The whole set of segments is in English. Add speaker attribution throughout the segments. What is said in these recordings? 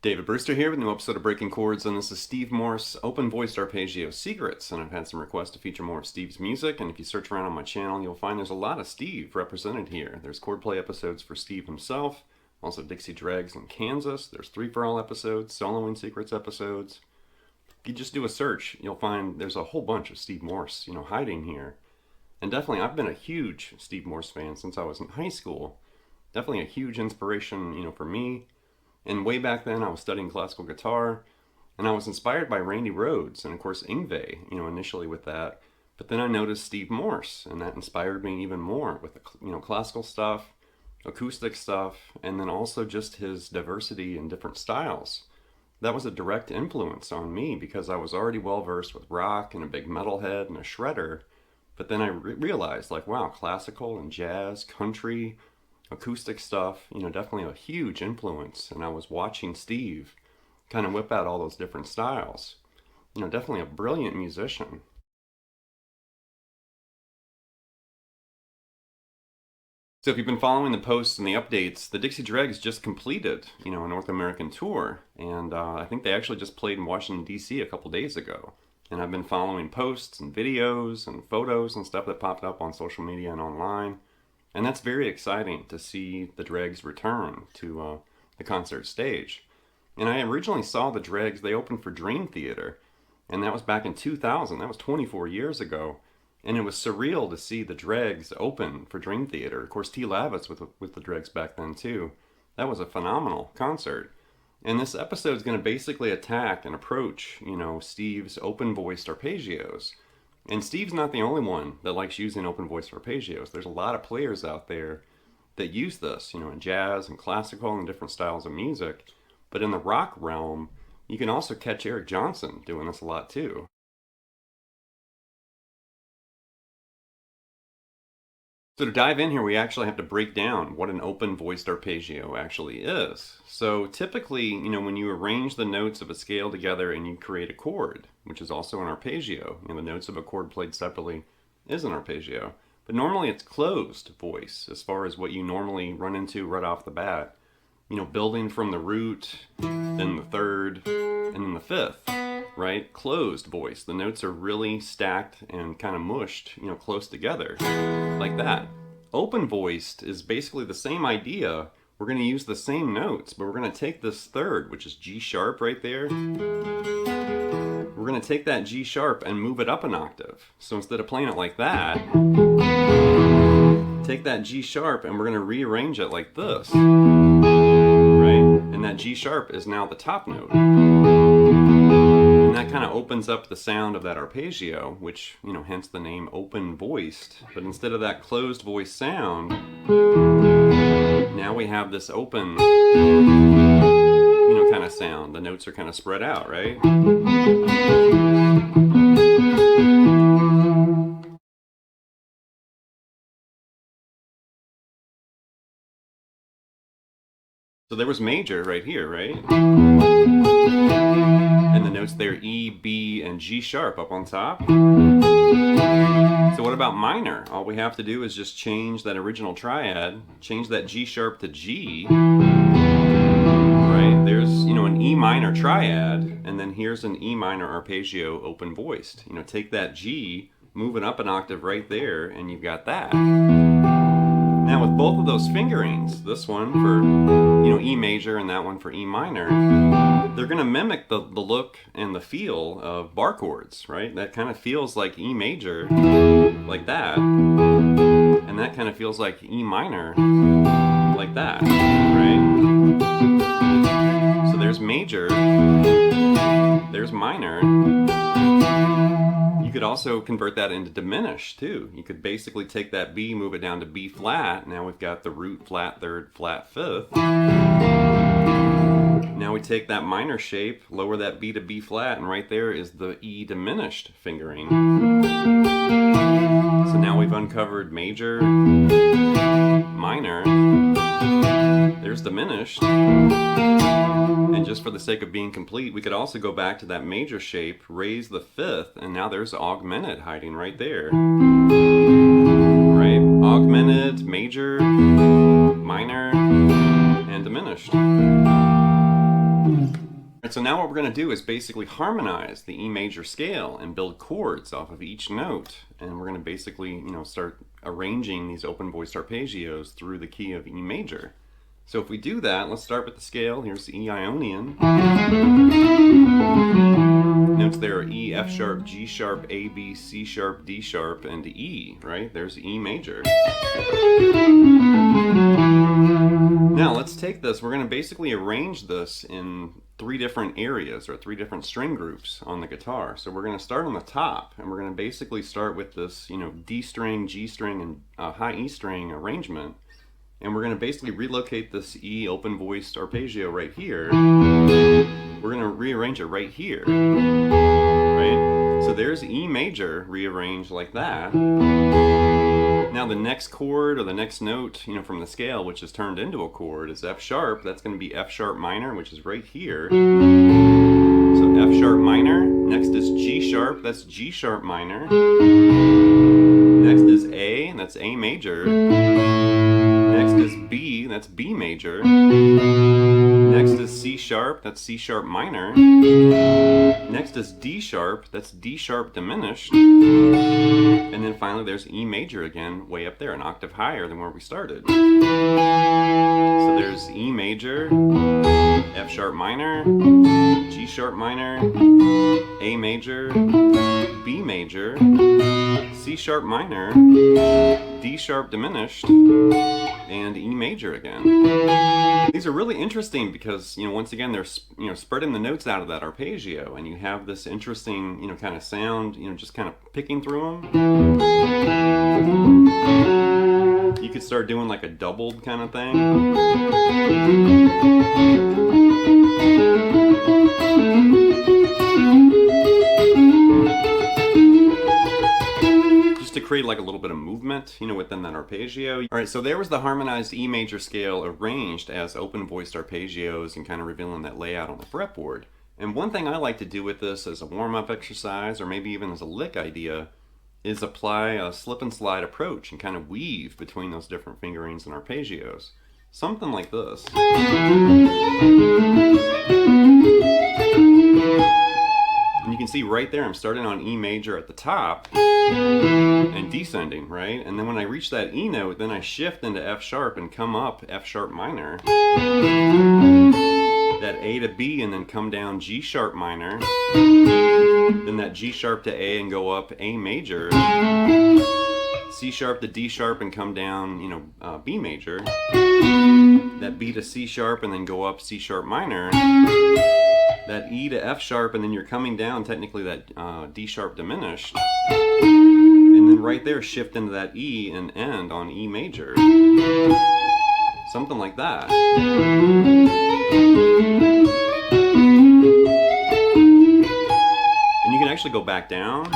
Speaker 1: David Brewster here with a new episode of Breaking Chords, and this is Steve Morse open-voiced arpeggio secrets. And I've had some requests to feature more of Steve's music, and if you search around on my channel, you'll find there's a lot of Steve represented here. There's chord play episodes for Steve himself, also Dixie Dregs in Kansas. There's Three for All episodes, soloing secrets episodes. If you just do a search, you'll find there's a whole bunch of Steve Morse, hiding here. And definitely, I've been a huge Steve Morse fan since I was in high school. Definitely a huge inspiration, for me. And way back then, I was studying classical guitar, and I was inspired by Randy Rhoads, and of course Yngwie, initially with that. But then I noticed Steve Morse, and that inspired me even more with the, classical stuff, acoustic stuff, and then also just his diversity in different styles. That was a direct influence on me because I was already well versed with rock and a big metalhead and a shredder. But then I realized, wow, classical and jazz, country, acoustic stuff, definitely a huge influence. And I was watching Steve kind of whip out all those different styles. Definitely a brilliant musician. So if you've been following the posts and the updates, the Dixie Dregs just completed, a North American tour. And I think they actually just played in Washington, D.C. a couple days ago. And I've been following posts and videos and photos and stuff that popped up on social media and online. And that's very exciting to see the Dregs return to the concert stage. And I originally saw the Dregs, they opened for Dream Theater, and that was back in 2000. That was 24 years ago. And it was surreal to see the Dregs open for Dream Theater. Of course, T. Lavitz with the Dregs back then too. That was a phenomenal concert. And this episode is going to basically attack and approach, Steve's open-voiced arpeggios. And Steve's not the only one that likes using open-voiced arpeggios. There's a lot of players out there that use this, in jazz and classical and different styles of music. But in the rock realm, you can also catch Eric Johnson doing this a lot too. So to dive in here, we actually have to break down what an open-voiced arpeggio actually is. So typically, when you arrange the notes of a scale together and you create a chord, which is also an arpeggio, the notes of a chord played separately is an arpeggio. But normally it's closed voice as far as what you normally run into right off the bat. Building from the root, then the third, and then the fifth, right? Closed voice. The notes are really stacked and kind of mushed, close together, like that. Open voiced is basically the same idea. We're going to use the same notes, but we're going to take this third, which is G sharp right there. We're going to take that G sharp and move it up an octave. So instead of playing it like that, take that G sharp and we're going to rearrange it like this. And that G sharp is now the top note. And that kind of opens up the sound of that arpeggio, which, hence the name open-voiced. But instead of that closed voice sound, now we have this open, kind of sound. The notes are kind of spread out, right? So there was major right here, right? And the notes there, E, B, and G sharp up on top. So what about minor? All we have to do is just change that original triad, change that G sharp to G. Right? There's, an E minor triad, and then here's an E minor arpeggio open voiced. Take that G, move it up an octave right there, and you've got that. Now with both of those fingerings, this one for, E major and that one for E minor, they're going to mimic the look and the feel of bar chords, right? That kind of feels like E major, like that. And that kind of feels like E minor, like that, right? So there's major, there's minor. You could also convert that into diminished too. You could basically take that B, move it down to B flat. Now we've got the root, flat third, flat fifth. Now we take that minor shape, lower that B to B flat, and right there is the E diminished fingering. So now we've uncovered major, minor, there's diminished. And just for the sake of being complete, we could also go back to that major shape, raise the fifth, and now there's augmented hiding right there. Right? Augmented, major, minor, and diminished. Alright, so now what we're going to do is basically harmonize the E major scale and build chords off of each note. And we're going to basically, start arranging these open voiced arpeggios through the key of E major. So if we do that, let's start with the scale. Here's the E Ionian. Notes there are E, F sharp, G sharp, A, B, C sharp, D sharp, and E, right? There's E major. Now let's take this, we're going to basically arrange this in 3 different areas or 3 different string groups on the guitar. So we're going to start on the top, and we're going to basically start with this, D string, G string, and high E string arrangement. And we're going to basically relocate this E open voiced arpeggio right here. We're going to rearrange it right here, right? So there's E major rearranged like that. Now the next chord or the next note, from the scale, which is turned into a chord, is F sharp. That's going to be F sharp minor, which is right here. So F sharp minor. Next is G sharp. That's G sharp minor. Next is A. That's A major. Next is B. That's B major. Next is C sharp. That's C sharp minor. Next is D sharp. That's D sharp diminished. And then finally there's E major again, way up there, an octave higher than where we started. So there's E major, F sharp minor, G sharp minor, A major, B major, C sharp minor, D sharp diminished, and E major again. These are really interesting because, once again, they're, spreading the notes out of that arpeggio, and you have this interesting, kind of sound, just kind of picking through them. You could start doing like a doubled kind of thing. To create like a little bit of movement, within that arpeggio. All right, so there was the harmonized E major scale arranged as open voiced arpeggios and kind of revealing that layout on the fretboard. And one thing I like to do with this as a warm-up exercise, or maybe even as a lick idea, is apply a slip and slide approach and kind of weave between those different fingerings and arpeggios. Something like this. And you can see right there, I'm starting on E major at the top and descending, right? And then when I reach that E note, then I shift into F sharp and come up F sharp minor. That A to B and then come down G sharp minor. Then that G sharp to A and go up A major. C sharp to D sharp and come down, B major. That B to C sharp and then go up C sharp minor. That E to F sharp and then you're coming down technically that D sharp diminished. And then right there shift into that E and end on E major. Something like that. And you can actually go back down.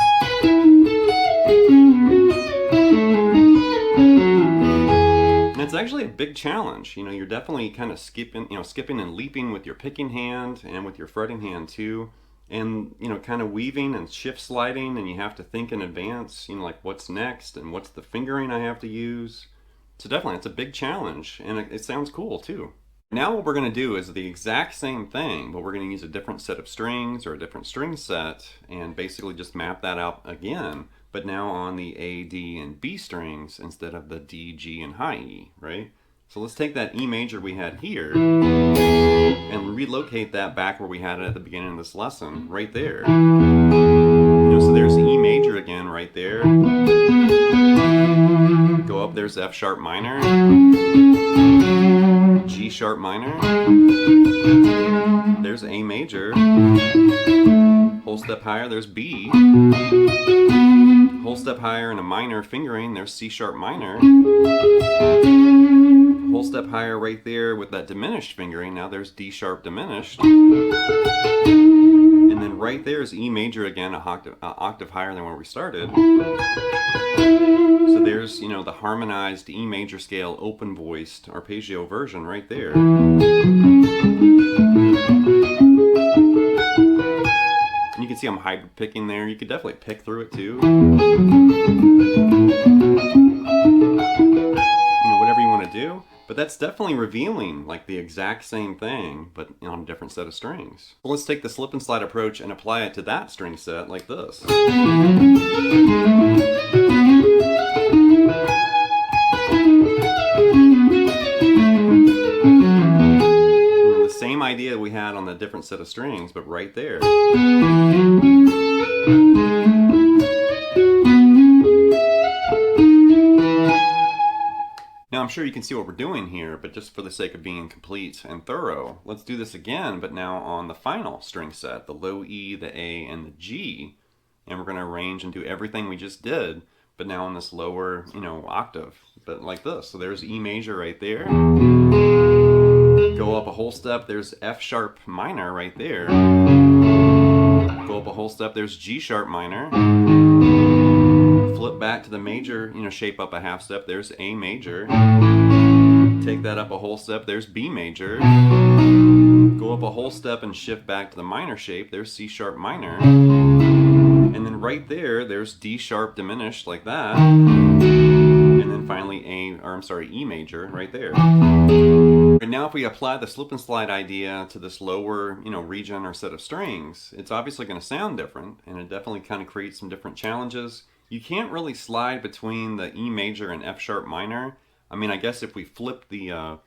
Speaker 1: And it's actually a big challenge. You're definitely kind of skipping and leaping with your picking hand and with your fretting hand too. And, kind of weaving and shift sliding, and you have to think in advance, like what's next and what's the fingering I have to use. So definitely, it's a big challenge, and it sounds cool too. Now what we're going to do is the exact same thing, but we're going to use a different set of strings or a different string set and basically just map that out again, but now on the A, D, and B strings instead of the D, G, and high E, right? So let's take that E major we had here and relocate that back where we had it at the beginning of this lesson, right there. So there's E major again right there. Go up, there's F sharp minor, G sharp minor, there's A major, whole step higher, there's B, whole step higher and a minor fingering, there's C sharp minor, whole step higher right there with that diminished fingering, now there's D sharp diminished, and then right there is E major again, a octave higher than where we started. So there's, the harmonized E major scale open voiced arpeggio version right there. And you can see I'm hybrid picking there. You could definitely pick through it too. Whatever you want to do. But But that's definitely revealing like the exact same thing, but on a different set of strings. So let's take the slip and slide approach and apply it to that string set like this. The same idea we had on the different set of strings, but right there. Now I'm sure you can see what we're doing here, but just for the sake of being complete and thorough, let's do this again, but now on the final string set, the low E, the A, and the G, and we're going to arrange and do everything we just did, but now on this lower, octave, but like this. So there's E major right there. Go up a whole step, there's F sharp minor right there. Go up a whole step, there's G sharp minor. Flip back to the major, shape up a half step, there's A major. Take that up a whole step, there's B major. Go up a whole step and shift back to the minor shape, there's C sharp minor. And then right there, there's D sharp diminished like that. And then finally E major right there. And now if we apply the slip and slide idea to this lower, region or set of strings, it's obviously going to sound different, and it definitely kind of creates some different challenges. You can't really slide between the E major and F sharp minor. I mean, I guess if we flipped the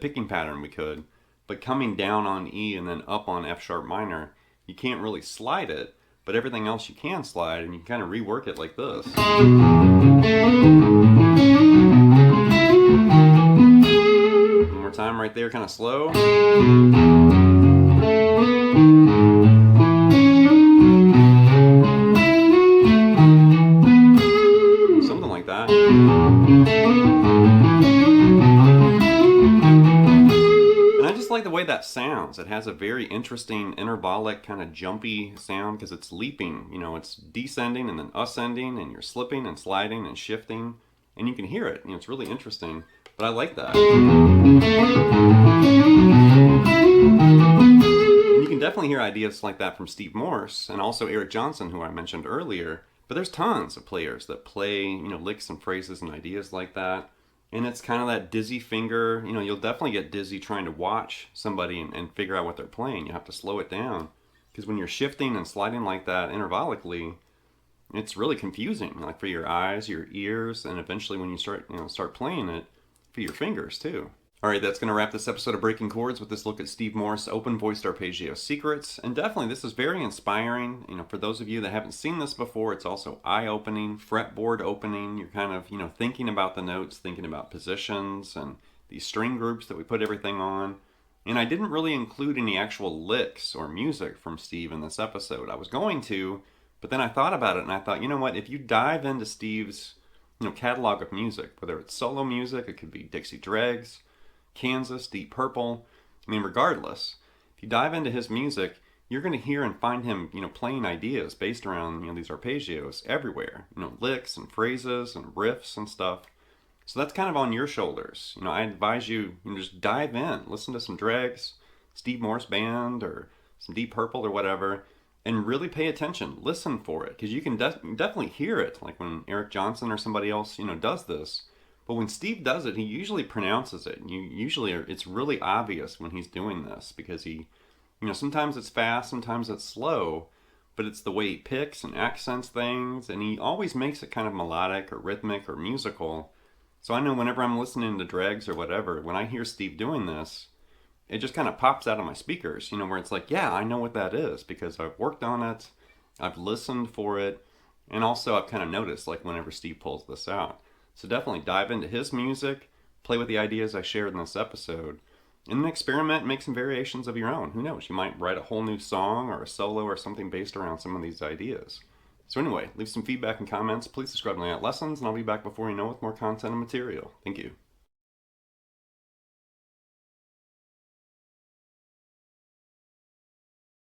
Speaker 1: picking pattern we could, but coming down on E and then up on F sharp minor, you can't really slide it, but everything else you can slide, and you can kind of rework it like this. One more time right there, kind of slow. Something like that. And I just like the way that sounds. It has a very interesting intervallic kind of jumpy sound because it's leaping. It's descending and then ascending, and you're slipping and sliding and shifting, and you can hear it. It's really interesting, but I like that. And you can definitely hear ideas like that from Steve Morse and also Eric Johnson, who I mentioned earlier. But there's tons of players that play, licks and phrases and ideas like that. And it's kind of that dizzy finger. You'll definitely get dizzy trying to watch somebody and figure out what they're playing. You have to slow it down. Because when you're shifting and sliding like that intervallically, it's really confusing. Like for your eyes, your ears, and eventually when you start playing it, for your fingers too. Alright, that's going to wrap this episode of Breaking Chords with this look at Steve Morse open-voiced arpeggio secrets. And definitely, this is very inspiring. For those of you that haven't seen this before, it's also eye-opening, fretboard opening. You're kind of, thinking about the notes, thinking about positions, and these string groups that we put everything on. And I didn't really include any actual licks or music from Steve in this episode. I was going to, but then I thought about it, and I thought, you know what, if you dive into Steve's catalog of music, whether it's solo music, it could be Dixie Dregs, Kansas, Deep Purple, regardless, if you dive into his music, you're going to hear and find him, playing ideas based around, these arpeggios everywhere, licks and phrases and riffs and stuff. So that's kind of on your shoulders. I advise you, just dive in, listen to some Dregs, Steve Morse Band, or some Deep Purple or whatever, and really pay attention, listen for it, because you can definitely hear it, like when Eric Johnson or somebody else, does this. But when Steve does it, he usually pronounces it. It's really obvious when he's doing this because he, sometimes it's fast, sometimes it's slow, but it's the way he picks and accents things, and he always makes it kind of melodic or rhythmic or musical. So I know whenever I'm listening to Dregs or whatever, when I hear Steve doing this, it just kind of pops out of my speakers, where it's like, yeah, I know what that is because I've worked on it, I've listened for it, and also I've kind of noticed, like, whenever Steve pulls this out. So definitely dive into his music, play with the ideas I shared in this episode, and then experiment, make some variations of your own. Who knows, you might write a whole new song or a solo or something based around some of these ideas. So anyway, leave some feedback and comments. Please subscribe to Layout Lessons, and I'll be back before you know with more content and material. Thank you.